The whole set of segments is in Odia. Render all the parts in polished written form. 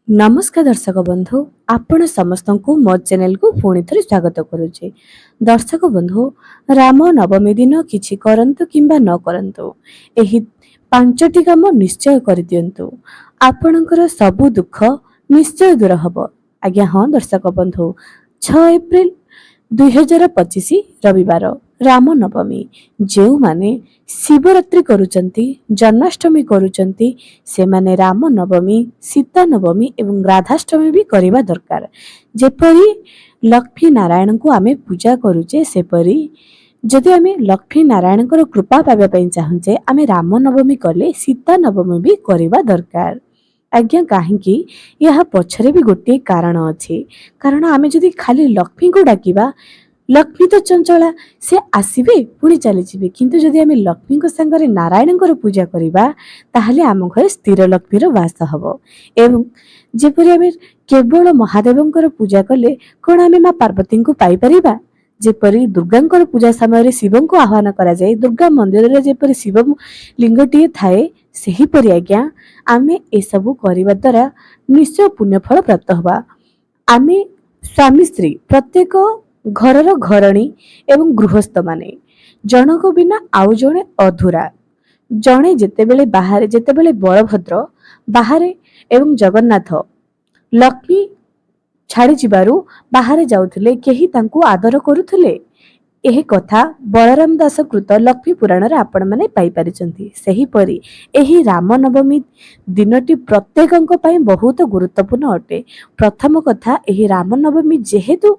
नमस्कार दर्शक बंधु आपण समस्त को मो चैनल को पुणी थे स्वागत करुचे। दर्शक बंधु राम नवमी दिन किछि करंतु किंबा न करंतु एही पांचटी काम निश्चय कर दियंतु आपणकर सबु दुख निश्चय दूर हब। आज्ञा हाँ दर्शक बंधु 6 एप्रिल 2025 रविवार राम नवमी जो माने शिवरात्रि करुचंती जन्माष्टमी करुचंती से माने राम नवमी सीता नवमी एवं राधाष्टमी भी करवा दरकार। जेपरी लक्ष्मी नारायण को आमे पूजा करुचे सेपरी जदि आमे लक्ष्मी नारायण कृपा पाइबा चाहूचे आमे राम नवमी कले सीता नवमी भी करवा दरकार। आज्ञा कहीं यह पछरे भी गोटे कारण अच्छे कारण आमे जदि खाली लक्ष्मी को डाकिबा लक्ष्मी तो चंचला से आसबे पुणी चली जाए किंतु जदि आमे लक्ष्मी को संगे नारायण पूजा करवा ताहले आम घर स्थिर लक्ष्मीर वास हब एवं जेपरी आमे केवल महादेव पूजा कले कौन आमे माँ पार्वती को पाई परिबा। जेपरी दुर्गा पूजा समय शिव को आह्वान करा जाए दुर्गा मंदिर में जेपरी शिव लिंगटीए थाए सेहीपरि आज्ञा आमे ए सबु करबा द्वारा निश्चय पुण्यफल प्राप्त हवा। आमे स्वामी स्त्री प्रत्येक घरर घरणी एवं गृहस्थ माने जनक बिना आउ जणे अधूरा जणे जेतेबेले बाहर जेतेबेले बलभद्र बाहर एवं जगन्नाथ लक्ष्मी छाड़ी जिबारु बाहर जाउथिले केही तांकु आदर करुथिले। एही कथा बलराम दास कृत लक्ष्मी पुराण रे आपण माने पाई परिचंती। सही परी एही राम नवमी दिनटी प्रत्येकंक पई बहुत गुरुत्वपूर्ण अटे। प्रथम कथा एही राम नवमी जेहेतु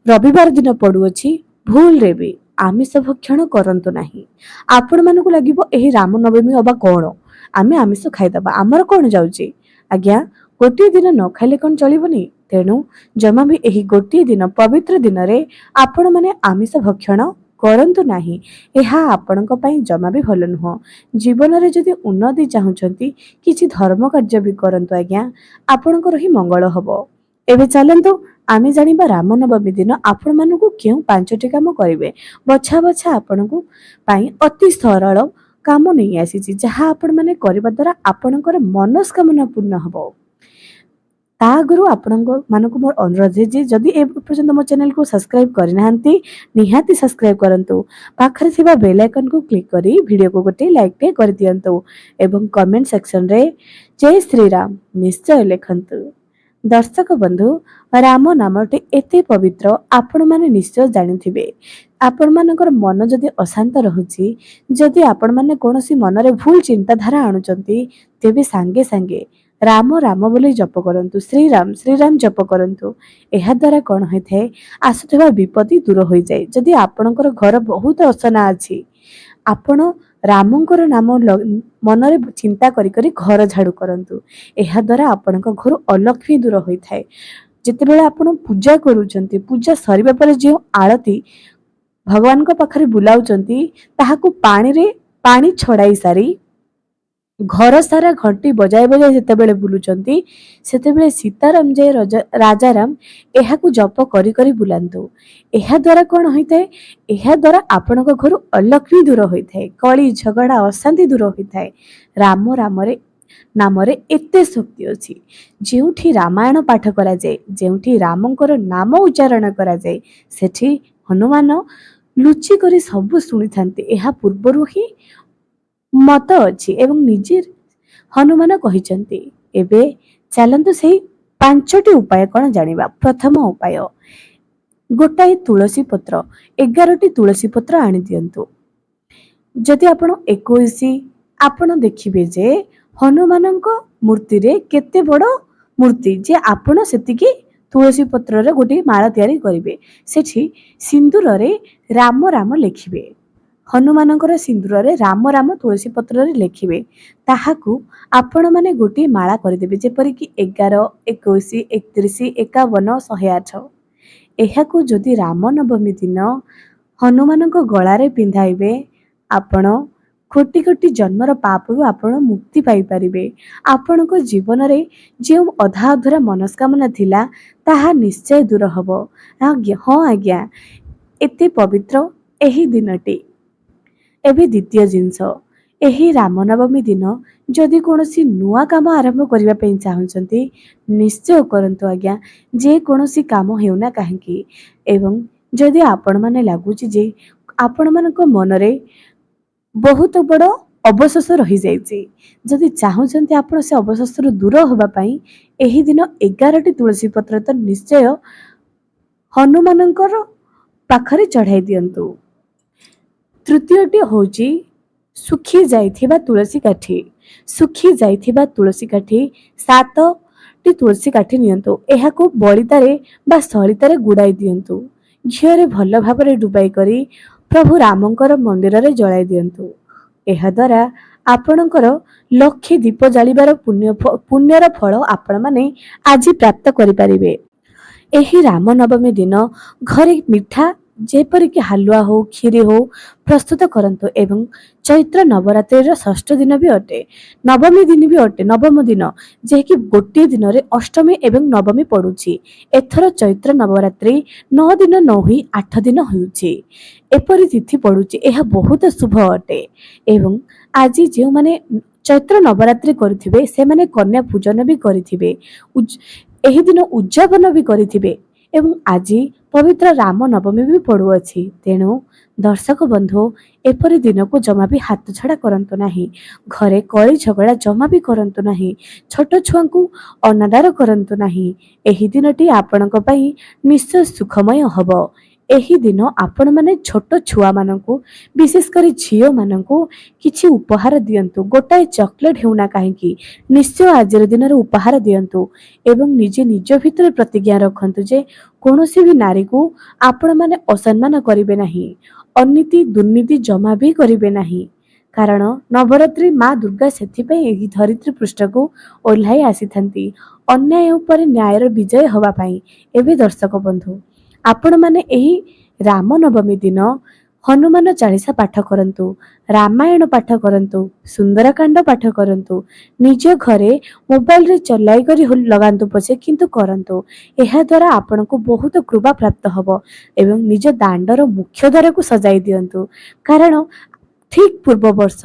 रविवार दिन पड़ुअछि भूल रे भी आमिष भक्षण करंतु नाही। आपण मानकु लागिबो एही राम नवमी अबा कोन आमे आमिष खाइदबा आमर कोन जाउछि। आज्ञा गोटे दिन न खाइले कोन चलिबनी तेणु जमा भी एही गोटे दिन पवित्र दिन रे आपण माने आमिष भक्षण करंतु नाही। एहा आपणक पई जमा भी भल नुह। जीवन रे जदि उन्नति चाहुचंती किछि धर्म कार्य भी करंतु आज्ञा आपणकर ही मंगल हबो। एबे चलंतु आमे जानिबा राम नवमी दिन आपण मानकु केउ पांचटी काम करिवे। बछा बछा आपणकु पई अति सरल काम नहीं आसी जहाँ आपण माने करबा द्वारा आपणकर मनस्कामना पूर्ण हबो। ता आगु आपको मोर अनुरोध है जदि ए पर्यंत मो चैनल को सब्सक्राइब करना निहाती सब्सक्राइब करंतु पाखरे थिबा बेल आइकन को क्लिक करी वीडियो को गोटे लाइक टे कर दियंतु एवं कमेंट सेक्शन रे जय श्री राम निश्चय लिखंतु। दर्शक बंधु राम नामटी एते पवित्र आपण माने निश्चय जानिथिबे। आपण मानकर मन जदि अशांत रहुची जदि आपण माने कोनोसी मन रे भूल चिंताधारा आणुचंती तेबे सांगे सांगे राम राम बोली जप करंतु श्री राम जप करंतु। एहा द्वारा कौन होइथे आसुथिबा विपत्ति दूर हो जाए। जदि आपणकर घर बहुत असना अछि आपण रामंकर नाम मन रे चिंता करी करी घर झाड़ू करंतु। एहा द्वारा आपणक घर अलक्ष्मी दूर होइथाय। जेतेबेले आपण पूजा करूचंती पूजा सरीबा पर जे आळती भगवान को पाखरे बुलाउचंती ताहाकु पानी छड़ाई सारी घर सारा घंटी बजाय बजाय जेतेबेले बुलुचंती सेतेबेले सीताराम जय राजाराम एहाकु जप करी करी बुलांतु। एहा द्वारा कौन होइथाय एहा द्वारा आपणक घर अलक्ष्मी दूर होइथाय कली झगड़ा अशांति दूर होइथाय। राम राम रे नाम रे एते शक्ति अछि। जेउठी रामायण पाठ करा जाय जेउठी रामंकर नाम उच्चारण करा जाय सेठी हनुमान लुचि करी सब सुनि थांती। एहा पूर्वरु ही मत अछि एवं निजे हनुमान कहिचंती। एबे चलंतु सेही पांचटी उपाय कौन जानिबा। प्रथम उपाय गोटाए तुलसी पत्र 11टी तुलसी पत्र आनि दियंतु। जदि आपण 21 आपण देखिबे जे हनुमानंक मूर्ति रे केते बड़ मूर्ति जे आपण सेतिकी तुलसी पत्र रे गोटे माला तयारी करिवे। सेठी सिंदूर रे राम राम लिखिबे। हनुमानंकर सिंदूर रे राम राम तुलसी पत्र रे लिखिबे। ताहाकु आपण माने गोटे माला करदेबे जेपरि कि 11 21 31 51 108। एहाकु जदि राम नवमी दिन हनुमानंक गळा रे पिंधाइबे आपण कोटि कोटि जन्मर पापरु आपण मुक्ति पाई परिबे। आपणक जीवन रे जे अधा अधूरा मनस्कामना थिला ताहा निश्चय दूर हबो। हाँ आज्ञा एते पवित्र एही दिनटी। एबे द्वितीय जिंस ଏହି ରାମନବମୀ ଦିନ ଯଦି କୌଣସି ନୂଆ କାମ ଆରମ୍ଭ କରିବା ପାଇଁ ଚାହୁଁଛନ୍ତି ନିଶ୍ଚୟ କରନ୍ତୁ ଆଜ୍ଞା, ଯେକୌଣସି କାମ ହେଉନା କାହିଁକି। ଏବଂ ଯଦି ଆପଣମାନେ ଲାଗୁଛି ଯେ ଆପଣମାନଙ୍କ ମନରେ ବହୁତ ବଡ଼ ଅବଶୋଷ ରହିଯାଇଛି, ଯଦି ଚାହୁଁଛନ୍ତି ଆପଣ ସେ ଅବଶୋଷରୁ ଦୂର ହେବା ପାଇଁ ଏହି ଦିନ 11ଟି ତୁଳସୀ ପତ୍ର ତ ନିଶ୍ଚୟ ହନୁମାନଙ୍କର ପାଖରେ ଚଢ଼ାଇ ଦିଅନ୍ତୁ। ତୃତୀୟଟି ହେଉଛି ଶୁଖି ଯାଇଥିବା ତୁଳସୀ କାଠି। ଶୁଖି ଯାଇଥିବା ତୁଳସୀ କାଠି 7ଟି ତୁଳସୀ କାଠି ନିଅନ୍ତୁ, ଏହାକୁ ବଳିତାରେ ବା ସଳିତାରେ ଗୁଡ଼ାଇ ଦିଅନ୍ତୁ। ଘିଅରେ ଭଲ ଭାବରେ ଡୁବାଇ କରି ପ୍ରଭୁ ରାମଙ୍କର ମନ୍ଦିରରେ ଜଳାଇ ଦିଅନ୍ତୁ। ଏହାଦ୍ୱାରା ଆପଣଙ୍କର ଲକ୍ଷେ ଦୀପ ଜାଳିବାର ପୁଣ୍ୟର ଫଳ ଆପଣମାନେ ଆଜି ପ୍ରାପ୍ତ କରିପାରିବେ। ଏହି ରାମନବମୀ ଦିନ ଘରେ ମିଠା ଯେପରିକି ହାଲୁଆ ହଉ କ୍ଷୀରି ହଉ ପ୍ରସ୍ତୁତ କରନ୍ତୁ ଏବଂ ଚୈତ୍ର ନବରାତ୍ରିର ଷଷ୍ଠ ଦିନ ବି ଅଟେ, ନବମୀ ଦିନ ବି ଅଟେ, ନବମ ଦିନ ଯାହାକି ଗୋଟିଏ ଦିନରେ ଅଷ୍ଟମୀ ଏବଂ ନବମୀ ପଡୁଛି। ଏଥର ଚୈତ୍ର ନବରାତ୍ରି 9 ଦିନ ନ ହୋଇ 8 ଦିନ ହେଉଛି, ଏପରି ତିଥି ପଡୁଛି। ଏହା ବହୁତ ଶୁଭ ଅଟେ ଏବଂ ଆଜି ଯେଉଁମାନେ ଚୈତ୍ର ନବରାତ୍ରି କରିଥିବେ ସେମାନେ କନ୍ୟା ପୂଜନ ବି କରିଥିବେ, ଏହି ଦିନ ଉଦ୍ଯାପନ ବି କରିଥିବେ ଏବଂ ଆଜି ପବିତ୍ର ରାମ ନବମୀ ବି ପଡୁଅଛି। ତେଣୁ ଦର୍ଶକ ବନ୍ଧୁ, ଏପରି ଦିନକୁ ଜମା ବି ହାତଛଡ଼ା କରନ୍ତୁ ନାହିଁ। ଘରେ କଳି ଝଗଡ଼ା ଜମା ବି କରନ୍ତୁ ନାହିଁ। ଛୋଟ ଛୁଆଙ୍କୁ ଅନାଦର କରନ୍ତୁ ନାହିଁ। ଏହି ଦିନଟି ଆପଣଙ୍କ ପାଇଁ ନିଶ୍ଚୟ ସୁଖମୟ ହେବ। ଏହି ଦିନ ଆପଣମାନେ ଛୋଟ ଛୁଆମାନଙ୍କୁ ବିଶେଷ କରି ଝିଅମାନଙ୍କୁ କିଛି ଉପହାର ଦିଅନ୍ତୁ। ଗୋଟାଏ ଚକୋଲେଟ୍ ହେଉନା କାହିଁକି ନିଶ୍ଚୟ ଆଜିର ଦିନରେ ଉପହାର ଦିଅନ୍ତୁ ଏବଂ ନିଜେ ନିଜ ଭିତରେ ପ୍ରତିଜ୍ଞା ରଖନ୍ତୁ ଯେ କୌଣସି ବି ନାରୀକୁ ଆପଣମାନେ ଅସମ୍ମାନ କରିବେ ନାହିଁ, ଅନୀତି ଦୁର୍ନୀତି ଜମା ବି କରିବେ ନାହିଁ। କାରଣ ନବରାତ୍ରି ମା ଦୁର୍ଗା ସେଥିପାଇଁ ଏହି ଧରିତ୍ରୀ ପୃଷ୍ଠକୁ ଓହ୍ଲାଇ ଆସିଥାନ୍ତି ଅନ୍ୟାୟ ଉପରେ ନ୍ୟାୟର ବିଜୟ ହେବା ପାଇଁ। ଏବେ ଦର୍ଶକ ବନ୍ଧୁ, ଆପଣମାନେ ଏହି ରାମ ନବମୀ ଦିନ ହନୁମାନ ଚାଳିଶା ପାଠ କରନ୍ତୁ, ରାମାୟଣ ପାଠ କରନ୍ତୁ, ସୁନ୍ଦରକାଣ୍ଡ ପାଠ କରନ୍ତୁ। ନିଜ ଘରେ ମୋବାଇଲରେ ଚଲାଇ କରି ଲଗାନ୍ତୁ ପଛେ କିନ୍ତୁ କରନ୍ତୁ। ଏହାଦ୍ୱାରା ଆପଣଙ୍କୁ ବହୁତ କୃପା ପ୍ରାପ୍ତ ହେବ ଏବଂ ନିଜ ଦାଣ୍ଡର ମୁଖ୍ୟ ଦ୍ୱାରକୁ ସଜାଇ ଦିଅନ୍ତୁ। କାରଣ ଠିକ୍ ପୂର୍ବ ବର୍ଷ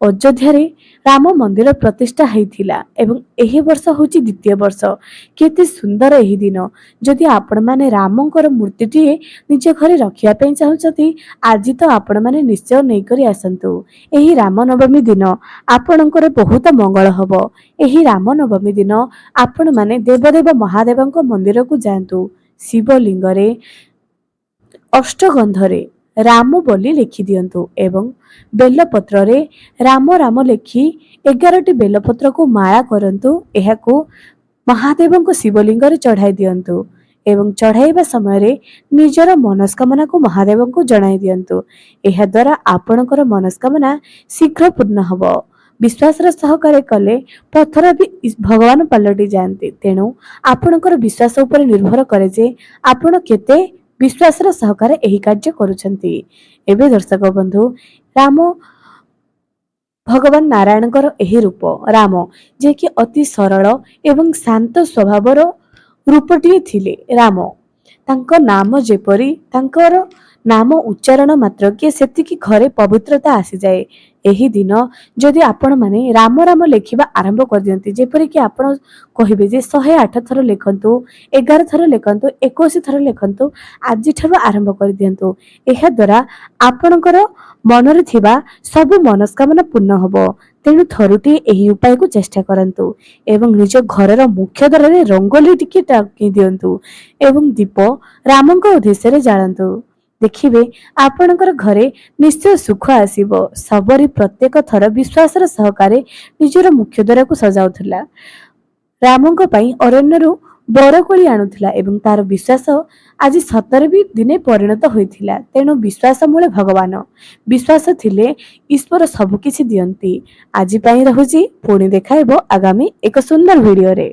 ଅଯୋଧ୍ୟାରେ ରାମ ମନ୍ଦିର ପ୍ରତିଷ୍ଠା ହୋଇଥିଲା ଏବଂ ଏହି ବର୍ଷ ହେଉଛି ଦ୍ୱିତୀୟ ବର୍ଷ। କେତେ ସୁନ୍ଦର ଏହି ଦିନ। ଯଦି ଆପଣମାନେ ରାମଙ୍କର ମୂର୍ତ୍ତିଟିଏ ନିଜ ଘରେ ରଖିବା ପାଇଁ ଚାହୁଁଛନ୍ତି ଆଜି ତ ଆପଣମାନେ ନିଶ୍ଚୟ ନେଇକରି ଆସନ୍ତୁ। ଏହି ରାମନବମୀ ଦିନ ଆପଣଙ୍କର ବହୁତ ମଙ୍ଗଳ ହେବ। ଏହି ରାମନବମୀ ଦିନ ଆପଣମାନେ ଦେବଦେବ ମହାଦେବଙ୍କ ମନ୍ଦିରକୁ ଯାଆନ୍ତୁ। ଶିବଲିଙ୍ଗରେ ଅଷ୍ଟଗନ୍ଧରେ ରାମ ବୋଲି ଲେଖିଦିଅନ୍ତୁ ଏବଂ ବେଲପତ୍ରରେ ରାମ ରାମ ଲେଖି 11ଟି ବେଲପତ୍ରକୁ ମାଳା କରନ୍ତୁ। ଏହାକୁ ମହାଦେବଙ୍କ ଶିବଲିଙ୍ଗରେ ଚଢ଼ାଇ ଦିଅନ୍ତୁ ଏବଂ ଚଢ଼ାଇବା ସମୟରେ ନିଜର ମନସ୍କାମନାକୁ ମହାଦେବଙ୍କୁ ଜଣାଇ ଦିଅନ୍ତୁ। ଏହାଦ୍ୱାରା ଆପଣଙ୍କର ମନସ୍କାମନା ଶୀଘ୍ର ପୂର୍ଣ୍ଣ ହେବ। ବିଶ୍ୱାସର ସହକାରେ କଲେ ପଥର ବି ଭଗବାନ ପାଲଟି ଯାଆନ୍ତି। ତେଣୁ ଆପଣଙ୍କର ବିଶ୍ୱାସ ଉପରେ ନିର୍ଭର କରେ ଯେ ଆପଣ କେତେ ବିଶ୍ୱାସର ସହକାରେ ଏହି କାର୍ଯ୍ୟ କରୁଛନ୍ତି। ଏବେ ଦର୍ଶକ ବନ୍ଧୁ, ରାମ ଭଗବାନ ନାରାୟଣଙ୍କର ଏହି ରୂପ ରାମ, ଯିଏକି ଅତି ସରଳ ଏବଂ ଶାନ୍ତ ସ୍ୱଭାବର ରୂପଟିଏ ଥିଲେ। ରାମ, ତାଙ୍କ ନାମ ଯେପରି ତାଙ୍କର ନାମ ଉଚ୍ଚାରଣ ମାତ୍ରକେ ସେତିକି ଘରେ ପବିତ୍ରତା ଆସିଯାଏ। ଏହି ଦିନ ଯଦି ଆପଣମାନେ ରାମ ରାମ ଲେଖିବା ଆରମ୍ଭ କରିଦିଅନ୍ତି, ଯେପରିକି ଆପଣ କହିବେ ଯେ 108 ଥର ଲେଖନ୍ତୁ, 11 ଥର ଲେଖନ୍ତୁ, 21 ଥର ଲେଖନ୍ତୁ, ଆଜିଠାରୁ ଆରମ୍ଭ କରିଦିଅନ୍ତୁ। ଏହାଦ୍ୱାରା ଆପଣଙ୍କର ମନରେ ଥିବା ସବୁ ମନସ୍କାମନା ପୂର୍ଣ୍ଣ ହେବ। ତେଣୁ ଥରୁଟିଏ ଏହି ଉପାୟକୁ ଚେଷ୍ଟା କରନ୍ତୁ ଏବଂ ନିଜ ଘରର ମୁଖ୍ୟ ଦ୍ୱାରରେ ରଙ୍ଗୋଲି ଟିକେ ଟାଙ୍ଗି ଦିଅନ୍ତୁ ଏବଂ ଦୀପ ରାମଙ୍କ ଉଦ୍ଦେଶ୍ୟରେ ଜାଳନ୍ତୁ। ଦେଖିବେ ଆପଣଙ୍କର ଘରେ ନିଶ୍ଚୟ ସୁଖ ଆସିବ। ସବରୀ ପ୍ରତ୍ୟେକ ଥର ବିଶ୍ୱାସର ସହକାରେ ନିଜର ମୁଖ୍ୟ ଦ୍ୱାରକୁ ସଜାଉଥିଲା, ରାମଙ୍କ ପାଇଁ ଅରଣ୍ୟରୁ ବରକୋଳି ଆଣୁଥିଲା ଏବଂ ତାର ବିଶ୍ୱାସ ଆଜି ସତରେ ବି ଦିନେ ପରିଣତ ହୋଇଥିଲା। ତେଣୁ ବିଶ୍ୱାସ ମୂଳେ ଭଗବାନ, ବିଶ୍ୱାସ ଥିଲେ ଈଶ୍ୱର ସବୁ କିଛି ଦିଅନ୍ତି। ଆଜି ପାଇଁ ରହୁଛି, ପୁଣି ଦେଖା ହେବ ଆଗାମୀ ଏକ ସୁନ୍ଦର ଭିଡ଼ିଓରେ।